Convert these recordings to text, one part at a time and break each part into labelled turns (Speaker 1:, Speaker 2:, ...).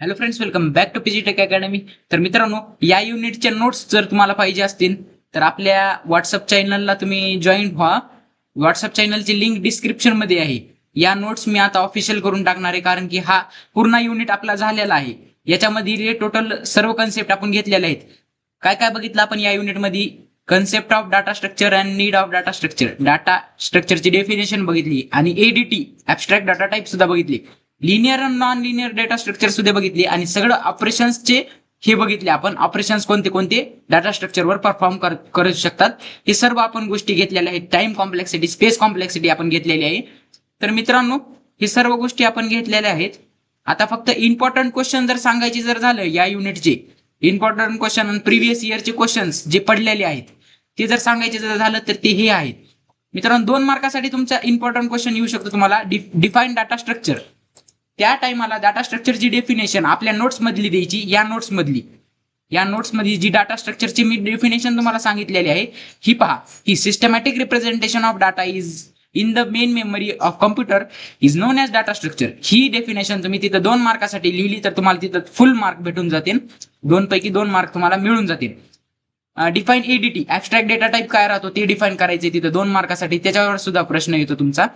Speaker 1: Hello friends, welcome back to PG tech academy. तर मित्रांनो, या युनिटच्या नोट्स जर तुम्हाला पाहिजे असतील तर आपल्या व्हॉट्सअप चॅनलला तुम्ही जॉईन व्हा. व्हॉट्सअप चॅनलची लिंक डिस्क्रिप्शन मध्ये आहे. या नोट्स मी आता ऑफिशियल करून टाकणार आहे, कारण की हा पूर्ण युनिट आपला झालेला आहे. याच्यामध्ये टोटल सर्व कन्सेप्ट आपण घेतलेले आहेत. काय काय बघितलं आपण या युनिटमध्ये? Concept of data structure and need of data structure, data स्ट्रक्चरची डेफिनेशन बघितली आणि एडीटी ऍब्स्ट्रॅक्ट डाटा टाइप सुद्धा बघितली. लिनियर आणि नॉन लिनियर डेटा स्ट्रक्चर सुद्धा बघितली आणि सगळं ऑपरेशन्सचे हे बघितले आपण. ऑपरेशन्स कोणते कोणते डाटा स्ट्रक्चरवर परफॉर्म करू शकतात हे सर्व आपण गोष्टी घेतलेल्या आहेत. टाइम कॉम्प्लेक्सिटी, स्पेस कॉम्प्लेक्सिटी आपण घेतलेली आहे. तर मित्रांनो, हे सर्व गोष्टी आपण घेतलेल्या आहेत. आता फक्त इम्पॉर्टंट क्वेश्चन जर सांगायचे जर झालं या युनिटचे, इम्पॉर्टंट क्वेश्चन आणि प्रिव्हियस इयरचे क्वेश्चन्स जे पडलेले आहेत ते जर सांगायचे जर झालं तर ते हे आहेत. मित्रांनो, 2 मार्कासाठी तुमचा इम्पॉर्टंट क्वेश्चन येऊ शकतो तुम्हाला. Define data structure. त्या टाइमाला डाटा स्ट्रक्चरची डेफिनेशन आपल्या नोट्स मधली द्यायची. या नोट्स मध्ये जी डाटा स्ट्रक्चरची मी डेफिनेशन तुम्हाला सांगितलेली आहे ही पहा. ही systematic representation of data is in the main memory of computer is known as data structure. ही डेफिनेशन तुम्ही तिथं 2 मार्कासाठी लिहिली तर तुम्हाला तिथं फुल मार्क भेटून जातील. 2 पैकी 2 मार्क तुम्हाला मिळून जातील. डिफाईन एडीटी, ऍब्स्ट्रॅक्ट डेटा टाइप काय राहतो ते डिफाईन करायचे तिथं 2 मार्कासाठी. त्याच्यावर सुद्धा प्रश्न येतो तुमचा.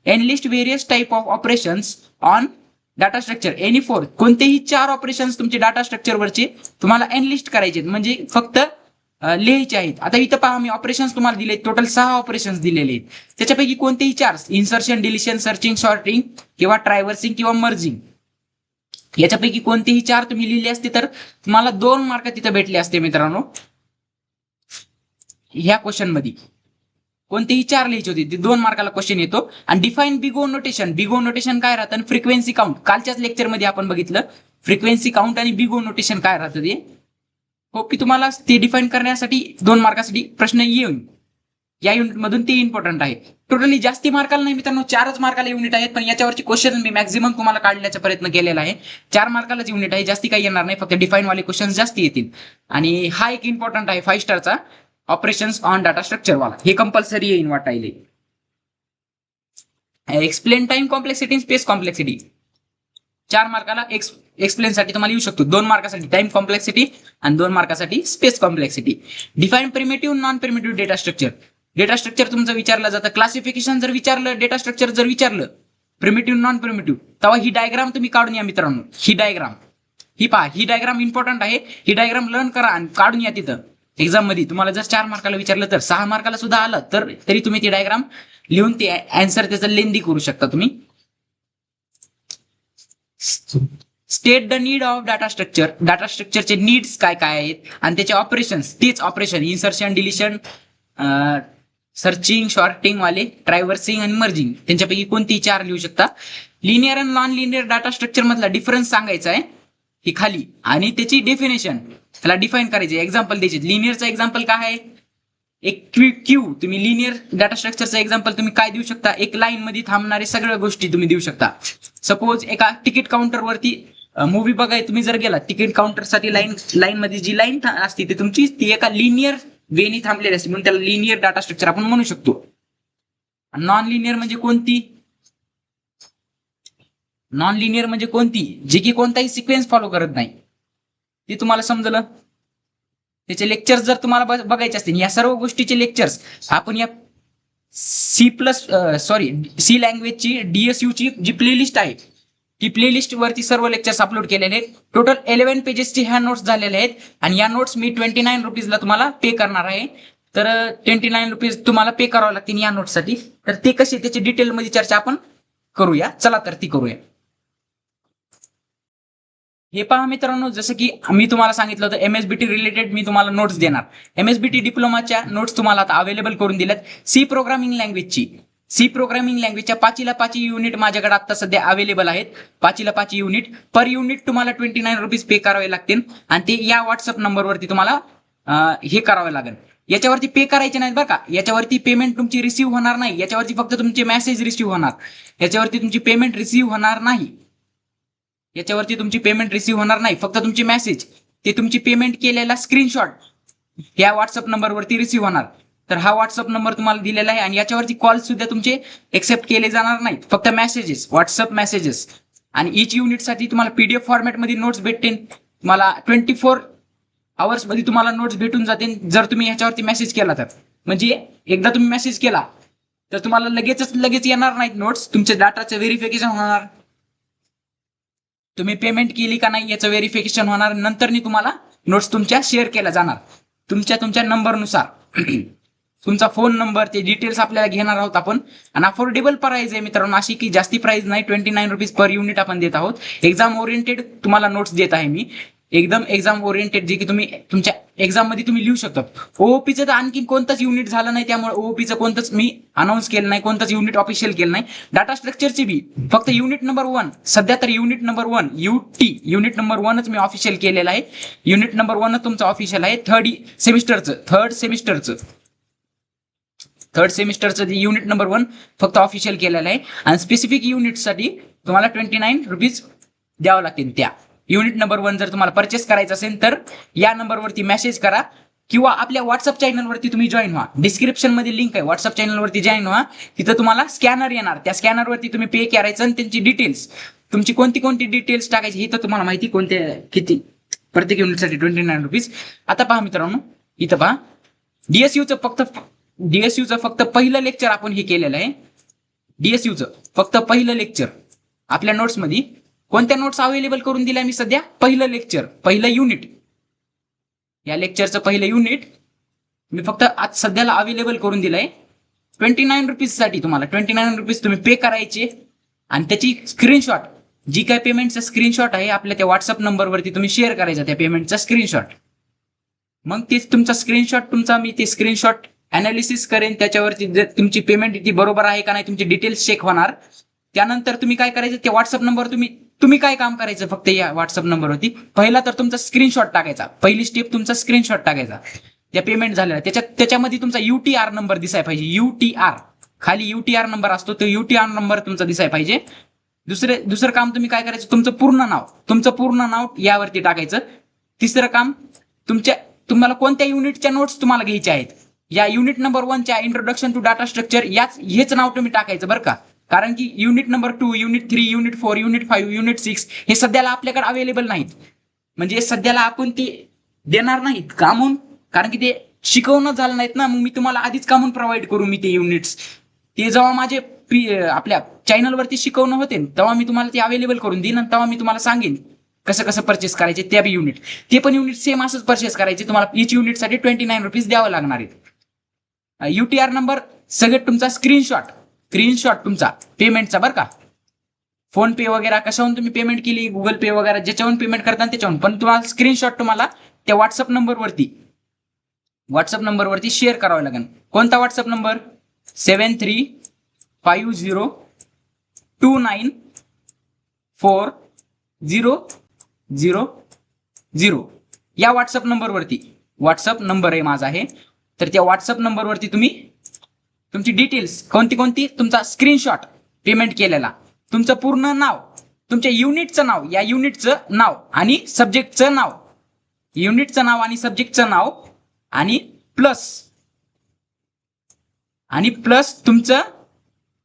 Speaker 1: Enlist various type of operations on data structure any four. कोणतेही 4 ऑपरेशन्स तुमचे डाटा स्ट्रक्चरवरचे तुम्हाला एनलिस्ट करायचे, म्हणजे फक्त लिहायचे आहेत. आता इथं पहा, मी ऑपरेशन्स तुम्हाला दिले, टोटल 6 ऑपरेशन्स दिलेले आहेत. त्याच्यापैकी कोणतेही 4, इन्सर्शन, डिलिशन, सर्चिंग, सॉर्टिंग किंवा ट्रायव्हर्सिंग किंवा मर्जिंग, याच्यापैकी कोणतेही 4 तुम्ही लिहिले असते तर तुम्हाला 2 मार्क तिथं भेटले असते. मित्रांनो, ह्या क्वेश्चन मध्ये कोणतेही 4 लिहायचे होते, ते 2 मार्काला क्वेश्चन येतो. आणि डिफाईन बिगो नोटेशन. बिगो नोटेशन काय राहतं? Frequency count. कालच्याच लेक्चरमध्ये आपण बघितलं फ्रिक्वेन्सी काउंट आणि बिगो नोटेशन काय राहतं ते. हो की तुम्हाला ते डिफाईन करण्यासाठी 2 मार्कासाठी प्रश्न येईल. या युनिट मधून ते इम्पॉर्टंट आहे. टोटली जास्ती मार्काला नाही मित्रांनो, 4च मार्काला युनिट आहेत, पण याच्यावरची क्वेश्चन मी मॅक्झिमम तुम्हाला काढण्याचा प्रयत्न केलेला आहे. 4 मार्कालाच युनिट आहे, जास्ती काही येणार नाही, फक्त डिफाईन वाले क्वेश्चन जास्ती येतील. आणि हा एक इम्पॉर्टंट आहे 5 स्टारचा, ऑपरेशन्स ऑन डाटा स्ट्रक्चर वाला. हे कंपल्सरी येईन वाटायले. Explain time complexity, space complexity. 4 मार्काला एक्सप्लेन साठी तुम्हाला येऊ शकतो. 2 मार्कासाठी टाइम कॉम्प्लेक्सिटी आणि 2 मार्कासाठी space complexity. Define primitive non primitive data structure. Data structure तुमचं विचारलं जातं. क्लासिफिकेशन जर विचारलं, डेटा स्ट्रक्चर जर विचारलं, प्रिमिटिव्ह नॉन प्रिमिटिव्ह, तेव्हा ही डायग्राम तुम्ही काढून या मित्रांनो. ही डायग्राम, ही पहा, ही डायग्राम इम्पॉर्टंट आहे. ही डायग्राम लर्न करा आणि काढून या तिथं एक्झाम मध्ये. तुम्हाला जर 4 मार्काला विचारलं तर 6 मार्काला सुद्धा आलं तर तरी तुम्ही ती डायग्राम लिहून ते आन्सर त्याचं लेंदी करू शकता तुम्ही. State the need of data structure. Data स्ट्रक्चरचे नीड्स काय काय आहेत आणि त्याचे ऑपरेशन्स. तेच operation insertion, deletion, searching, sorting वाले, ट्रायव्हर्सिंग आणि मर्जिंग, त्यांच्यापैकी कोणतीही 4 लिहू शकता. लिनियर आणि नॉन लिनियर डाटा स्ट्रक्चर मधला डिफरन्स सांगायचा आहे ही खाली, आणि त्याची डेफिनेशन त्याला डिफाईन करायचे, एक्झाम्पल द्यायचे. लिनियरचा एक्झाम्पल काय आहे? एक क्यू. तुम्ही लिनियर डाटा स्ट्रक्चरचा एक्झाम्पल तुम्ही काय देऊ शकता? एक लाईन मध्ये थांबणारे सगळ्या गोष्टी तुम्ही देऊ शकता. सपोज एका तिकीट काउंटरवरती मूवी बघाय तुम्ही जर गेला, तिकीट काउंटरसाठी लाईन मध्ये जी लाईन असते ती तुमची ती एका लिनियर वेनी थांबलेली असते, म्हणून त्याला लिनियर डाटा स्ट्रक्चर आपण म्हणू शकतो. नॉन लिनियर म्हणजे कोणती? नॉन लिनियर म्हणजे कोणती? जी की कोणताही सिक्वेन्स फॉलो करत नाही. ते तुम्हाला समजलं? त्याचे लेक्चर्स जर तुम्हाला बघायचे असतील, या सर्व गोष्टीचे लेक्चर्स आपण या सी लँग्वेजची DSU ची जी प्लेलिस्ट आहे, ती प्लेलिस्ट वरती सर्व लेक्चर्स अपलोड केलेले आहेत. टोटल 11 पेजेसचे ह्या नोट्स झालेले आहेत आणि या नोट्स मी 29 रुपीजला तुम्हाला पे करणार आहे. तर 29 रुपीज तुम्हाला पे करावं लागतील या नोट्ससाठी. तर ते कसे, त्याची डिटेलमध्ये चर्चा आपण करूया. चला तर ती करूया. हे पहा मित्रांनो, जसं की मी तुम्हाला सांगितलं होतं MSBT रिलेटेड मी तुम्हाला नोट्स देणार. MSBT डिप्लोमाच्या नोट्स तुम्हाला आता अवेलेबल करून दिल्यात. सी प्रोग्रामिंग लँग्वेजच्या 5ला 5 युनिट माझ्याकडे आता सध्या अवेलेबल आहेत. 5ला 5 युनिट. पर युनिट तुम्हाला 29 रुपीज पे करावे लागतील आणि ते या व्हॉट्सअप नंबरवरती तुम्हाला हे करावे लागेल. याच्यावरती पे करायचे नाहीत बरं का. याच्यावरती पेमेंट तुमची रिसीव्ह होणार नाही. याच्यावरती फक्त तुमचे मेसेज रिसीव्ह होणार. याच्यावरती तुमची पेमेंट रिसीव्ह होणार नाही. याच्यावरती तुमची पेमेंट रिसीव्ह होणार नाही, फक्त तुमची मेसेज, ते तुमची पेमेंट केलेला स्क्रीनशॉट या व्हॉट्सअप नंबरवरती रिसीव्ह होणार. तर हा व्हॉट्सअप नंबर तुम्हाला दिलेला आहे आणि याच्यावरती कॉल सुद्धा तुमचे एक्सेप्ट केले जाणार नाहीत, फक्त मेसेजेस, व्हॉट्सअप मेसेजेस. आणि इच युनिटसाठी तुम्हाला पीडीएफ फॉर्मॅटमध्ये नोट्स भेटतील. तुम्हाला 24 आवर्स मध्ये तुम्हाला नोट्स भेटून जातील जर तुम्ही ह्याच्यावरती मेसेज केला तर. म्हणजे एकदा तुम्ही मेसेज केला तर तुम्हाला लगेच येणार नाहीत नोट्स. तुमच्या डाटाचं व्हेरिफिकेशन होणार, तुम्ही पेमेंट केली का नाही याचं व्हेरिफिकेशन होणार, नंतर तुम्हाला नोट्स तुमच्या शेअर केल्या जाणार तुमच्या नंबरनुसार. तुमचा फोन नंबर ते डिटेल्स आपल्याला घेणार आहोत आपण. आणि अफोर्डेबल प्राइस आहे मित्रांनो, अशी की जास्ती प्राइस नाही. 29 रुपीज पर युनिट आपण देत आहोत. एक्झाम ओरिएंटेड तुम्हाला नोट्स देत आहे मी, एकदम एक्झाम ओरिएंटेड, जे की तुम्ही तुमच्या एक्झाम मध्ये तुम्ही लिहू शकता. ओओपीचं तर आणखी कोणतंच युनिट झालं नाही, त्यामुळे ओओपीचं कोणतंच मी अनाऊन्स केलं नाही, कोणतंच युनिट ऑफिशियल केलं नाही. डाटा स्ट्रक्चरची बी फक्त युनिट नंबर 1 सध्या तर युनिट नंबर 1 युनिट नंबर 1च मी ऑफिशियल केलेलं आहे. युनिट नंबर 1 तुमचं ऑफिशियल आहे. थर्ड सेमिस्टरचं जे युनिट नंबर 1 फक्त ऑफिशियल केलेलं आहे. आणि स्पेसिफिक युनिटसाठी तुम्हाला 29 रुपीज द्यावं लागतील. त्या युनिट नंबर 1 जर तुम्हाला परचेस करायचं असेल तर या नंबरवरती मेसेज करा किंवा आपल्या व्हॉट्सअप चॅनलवरती तुम्ही जॉईन व्हा. डिस्क्रिप्शन मध्ये लिंक आहे, व्हॉट्सअप चॅनलवरती जॉईन व्हा. तिथं तुम्हाला स्कॅनर येणार, त्या स्कॅनरवरती तुम्ही पे करायचं आणि त्यांची डिटेल्स, तुमची कोणती डिटेल्स टाकायची हे तर तुम्हाला माहिती, कोणत्या किती प्रत्येक युनिटसाठी 29 रुपीज. आता पहा मित्रांनो, इथं पहा डीएसयूचं फक्त पहिलं लेक्चर आपण हे केलेलं आहे. डीएसयूचं फक्त पहिलं लेक्चर आपल्या नोट्समध्ये कोणत्या नोट्स अवेलेबल करून दिल्या मी सध्या, पहिलं लेक्चर, पहिलं युनिट, या लेक्चरचं पहिलं युनिट मी फक्त आज सध्याला अवेलेबल करून दिलंय 29 रुपीज साठी. तुम्हाला 29 रुपीज तुम्ही पे करायचे आणि त्याची स्क्रीनशॉट, जी काय पेमेंटचा स्क्रीनशॉट आहे आपल्या त्या व्हॉट्सअप नंबरवरती तुम्ही शेअर करायचा त्या पेमेंटचा स्क्रीनशॉट. मग तेच तुमचा स्क्रीनशॉट मी ते स्क्रीनशॉट अनालिसिस करेन, त्याच्यावरती तुमची पेमेंट ती बरोबर आहे का नाही तुमची डिटेल्स चेक होणार. त्यानंतर तुम्ही काय करायचं, त्या व्हॉट्सअप नंबर तुम्ही काय काम करायचं, फक्त या व्हॉट्सअप नंबरवरती पहिला तर तुमचा स्क्रीनशॉट टाकायचा. पहिली स्टेप तुमचा स्क्रीनशॉट टाकायचा त्या पेमेंट झालेला. त्याच्यामध्ये तुमचा युटीआर नंबर दिसायला पाहिजे. युटीआर खाली युटीआर नंबर असतो, तो युटीआर नंबर तुमचा दिसायला पाहिजे. दुसरं काम तुम्ही काय करायचं, तुमचं पूर्ण नाव यावरती टाकायचं. तिसरं काम, तुम्हाला कोणत्या युनिटच्या नोट्स तुम्हाला घ्यायच्या आहेत, या युनिट नंबर 1च्या इंट्रोडक्शन टू डाटा स्ट्रक्चर हेच नाव तुम्ही टाकायचं बरं का. कारण की unit number 2, unit 3, unit 4, unit 5, unit 6 हे सध्याला आपल्याकडे अवेलेबल नाहीत. म्हणजे सध्याला आपण ते देणार नाहीत कामून, कारण की ते शिकवणं झालं नाहीत ना. मग मी तुम्हाला आधीच कामून प्रोव्हाइड करू मी ते युनिट्स. ते जेव्हा माझे आपल्या चॅनलवरती शिकवणं होते तेव्हा मी तुम्हाला ते अवेलेबल करून देईन, आणि तेव्हा मी तुम्हाला सांगेन कसं परचेस करायचे त्या बी युनिट. ते पण युनिट सेम असंच परचेस करायचे. तुम्हाला इच युनिटसाठी 29 रुपीज द्यावं लागणार आहेत. युटीआर नंबर सगळं तुमचा स्क्रीनशॉट तुमचा पेमेंटचा बरं का. फोन पे वगैरे कशाहून तुम्ही पेमेंट केली, गुगल पे वगैरे ज्याच्याहून पेमेंट करता त्याच्याहून, पण तुम्हाला स्क्रीनशॉट तुम्हाला त्या व्हॉट्सअप नंबरवरती शेअर करावं लागेल. कोणता व्हॉट्सअप नंबर, 7350294000 या व्हॉट्सअप नंबर आहे माझा आहे. तर त्या व्हॉट्सअप नंबरवरती तुम्ही तुमची डिटेल्स कोणती तुमचा स्क्रीनशॉट पेमेंट केलेला, तुमचं पूर्ण नाव, तुमच्या युनिटचं नाव, या युनिटचं नाव आणि सब्जेक्टचं नाव, युनिटचं नाव आणि सब्जेक्टचं नाव, आणि प्लस तुमचं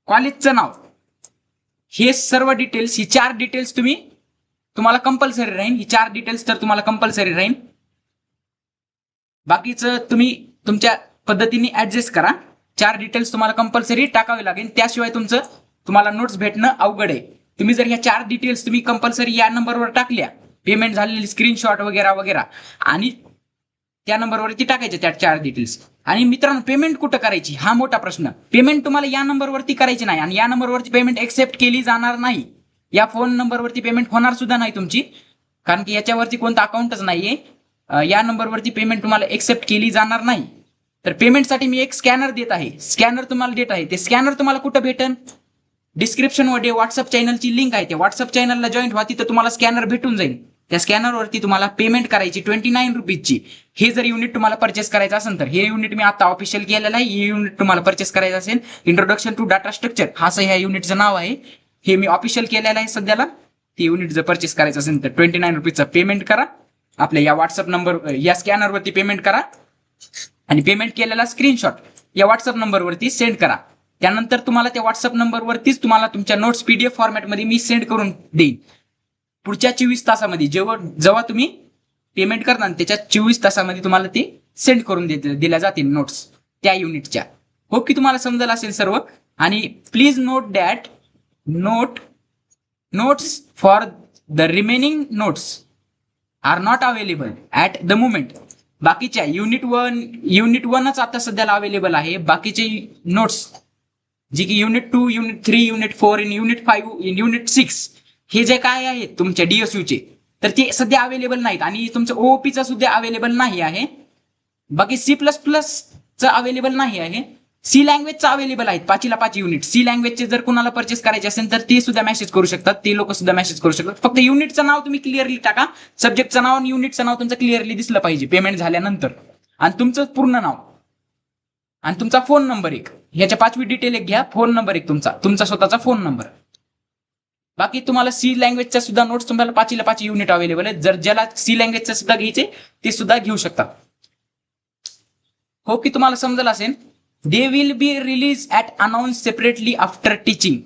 Speaker 1: कॉलेजचं नाव, हे सर्व डिटेल्स, ही 4 डिटेल्स तुम्हाला कंपल्सरी राहील. ही 4 डिटेल्स तर तुम्हाला कंपल्सरी राहील. बाकीचं तुम्ही तुमच्या पद्धतीने ऍडजस्ट करा. 4 डिटेल्स तुम्हाला कंपल्सरी टाकावे लागेल, त्याशिवाय तुम्हाला नोट्स भेटणं अवघड आहे. तुम्ही जर ह्या 4 डिटेल्स तुम्ही कंपल्सरी या नंबरवर टाकल्या, पेमेंट झालेली स्क्रीनशॉट वगैरे आणि त्या नंबरवरती टाकायच्या त्या 4 डिटेल्स. आणि मित्रांनो, पेमेंट कुठं करायची हा मोठा प्रश्न. पेमेंट तुम्हाला या नंबरवरती करायची नाही, आणि या नंबरवरती पेमेंट एक्सेप्ट केली जाणार नाही. या फोन नंबरवरती पेमेंट होणार सुद्धा नाही तुमची, कारण की याच्यावरती कोणतं अकाउंटच नाहीये. या नंबरवरती पेमेंट तुम्हाला एक्सेप्ट केली जाणार नाही. तर पेमेंटसाठी मी एक स्कॅनर देत आहे, ते स्कॅनर तुम्हाला कुठं भेटेल, डिस्क्रिप्शन मध्ये व्हॉट्सअप चॅनलची लिंक आहे, त्या व्हॉट्सअप चॅनलला जॉईन व्हा, तिथं तुम्हाला स्कॅनर भेटून जाईल. त्या स्कॅनरवरती तुम्हाला पेमेंट करायची 29 रुपीजची. हे जर युनिट तुम्हाला परचेस करायचं असेल तर, हे युनिट मी आता ऑफिशियल केलेलं आहे. हे युनिट तुम्हाला परचेस करायचं असेल, इंट्रोडक्शन टू डाटा स्ट्रक्चर असं ह्या युनिटचं नाव आहे. हे मी ऑफिशियल केलेलं आहे सध्याला. ते युनिट जर परचेस करायचं असेल तर 29 रुपीजचा पेमेंट करा. आपल्या या व्हॉट्सअप नंबर, या स्कॅनरवरती पेमेंट करा आणि पेमेंट केलेला स्क्रीनशॉट या व्हॉट्सअप नंबरवरती सेंड करा. त्यानंतर तुम्हाला त्या व्हॉट्सअप नंबरवरतीच तुम्हाला तुमच्या नोट्स PDF फॉर्मॅटमध्ये मी सेंड करून देईन. पुढच्या 24 तासामध्ये जेव्हा तुम्ही पेमेंट करणार त्याच्या 24 तासामध्ये तुम्हाला ते सेंड करून दिल्या जातील नोट्स त्या युनिटच्या. होप की तुम्हाला समजलं असेल सर्व. आणि please note that notes for the remaining notes are not available at the moment. बाकीच्या युनिट 1च आता सध्याला अवेलेबल आहे. बाकीचे नोट्स जे की unit 2, unit 3, unit 4, unit 5, unit 6 हे जे काय आहेत तुमच्या DSUचे तर ते सध्या अवेलेबल नाहीत. आणि तुमचं OOPचा सुद्धा अवेलेबल नाही आहे. बाकी C++चं अवेलेबल नाही आहे. सी लँग्वेजचं अवेलेबल आहेत 5ला 5 युनिट. सी लँग्वेजचे जर कोणाला परचेस करायचे असेल तर ते सुद्धा मेसेज करू शकतात. ते लोक सुद्धा मेसेज करू शकतात. फक्त युनिटचं नाव तुम्ही क्लिअरली टाका. सब्जेक्टचं नाव आणि युनिटचं नाव तुमचं क्लिअरली दिसलं पाहिजे पेमेंट झाल्यानंतर. आणि तुमचं पूर्ण नाव आणि तुमचा फोन नंबर एक ह्याच्या 5वी डिटेल एक घ्या. फोन नंबर एक तुमचा स्वतःचा फोन नंबर. बाकी तुम्हाला सी लँग्वेजचा सुद्धा नोट्स तुम्हाला 5ला 5 युनिट अवेलेबल आहेत. जर ज्याला सी लँग्वेजचा सुद्धा घ्यायचे ते सुद्धा घेऊ शकतात. होप की तुम्हाला समजलं असेल. They will be release at announce separately after teaching.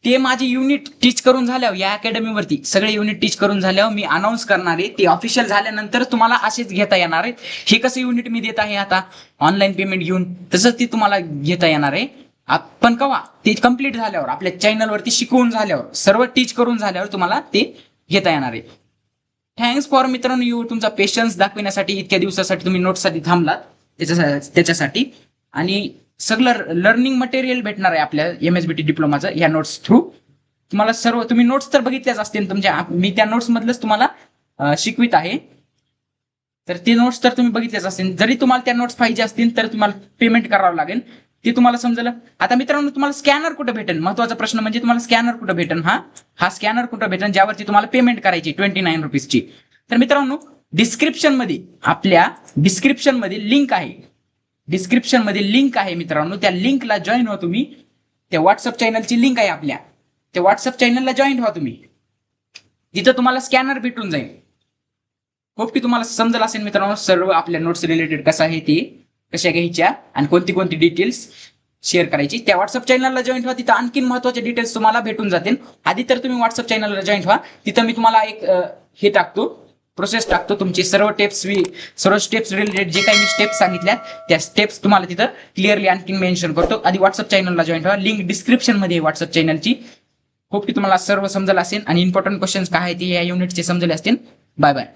Speaker 1: ते माझे युनिट टीच करून झाल्यावर या अकॅडमीवरती सगळे युनिट टीच करून झाल्यावर मी अनाऊन्स करणार आहे. ते ऑफिशियल झाल्यानंतर तुम्हाला असेच घेता येणार आहेत. हे कसं युनिट मी देत आहे आता ऑनलाईन पेमेंट घेऊन तसंच ते तुम्हाला घेता येणार आहे. पण केव्हा ते कम्प्लीट झाल्यावर आपल्या चॅनलवरती शिकवून झाल्यावर सर्व टीच करून झाल्यावर तुम्हाला ते घेता येणार आहे. थँक्स फॉर मित्रांनो तुमचा पेशन्स दाखविण्यासाठी इतक्या दिवसासाठी तुम्ही नोट्ससाठी थांबलात त्याच्यासाठी. आणि सगळं लर्निंग मटेरियल भेटणार आहे आपल्या MSBT डिप्लोमाचं या नोट्स थ्रू. तुम्हाला सर्व तुम्ही नोट्स तर बघितल्याच असतील तुमच्या. मी त्या नोट्स मधलंच तुम्हाला शिकवित आहे. तर ते नोट्स तर तुम्ही बघितलेच असतील. जरी तुम्हाला त्या नोट्स पाहिजे असतील तर तुम्हाला पेमेंट करावं लागेल. ते तुम्हाला समजलं. आता मित्रांनो तुम्हाला स्कॅनर कुठं भेटेल महत्वाचा प्रश्न म्हणजे तुम्हाला स्कॅनर कुठं भेटेल. हा स्कॅनर कुठं भेटेल ज्यावरती तुम्हाला पेमेंट करायची 29 रुपीजची. तर मित्रांनो आपल्या डिस्क्रिप्शनमध्ये लिंक आहे मित्रांनो. त्या लिंकला जॉईन व्हा तुम्ही. त्या व्हॉट्सअप चॅनलची लिंक आहे आपल्या. त्या व्हॉट्सअप चॅनलला जॉईन व्हा तुम्ही. तिथं तुम्हाला स्कॅनर भेटून जाईल. होप की तुम्हाला समजलं असेल मित्रांनो सर्व आपल्या नोट्स रिलेटेड कसं आहे ते कशा घ्यायच्या आणि कोणती डिटेल्स शेअर करायची. त्या व्हॉट्सअप चॅनलला जॉईन व्हा. तिथं आणखी महत्वाचे डिटेल्स तुम्हाला भेटून जातील. आधी तर तुम्ही व्हॉट्सअप चॅनलला जॉईन व्हा. तिथं मी तुम्हाला एक प्रोसेस टाकतो. तुमची सर्व स्टेप्स रिलेटेड जे काही मी स्टेप्स सांगितल्या त्या स्टेप्स तुम्हाला तिथं क्लिअरली आणखी मेन्शन करतो. आधी व्हॉट्सअप चॅनलला जॉईन व्हा. लिंक डिस्क्रिप्शन मध्ये व्हॉट्सअप चॅनलची. होप की तुम्हाला सर्व समजलं असेल आणि इम्पॉर्टंट क्वेश्चन्स काय आहेत या युनिटचे समजले असतील. Bye bye.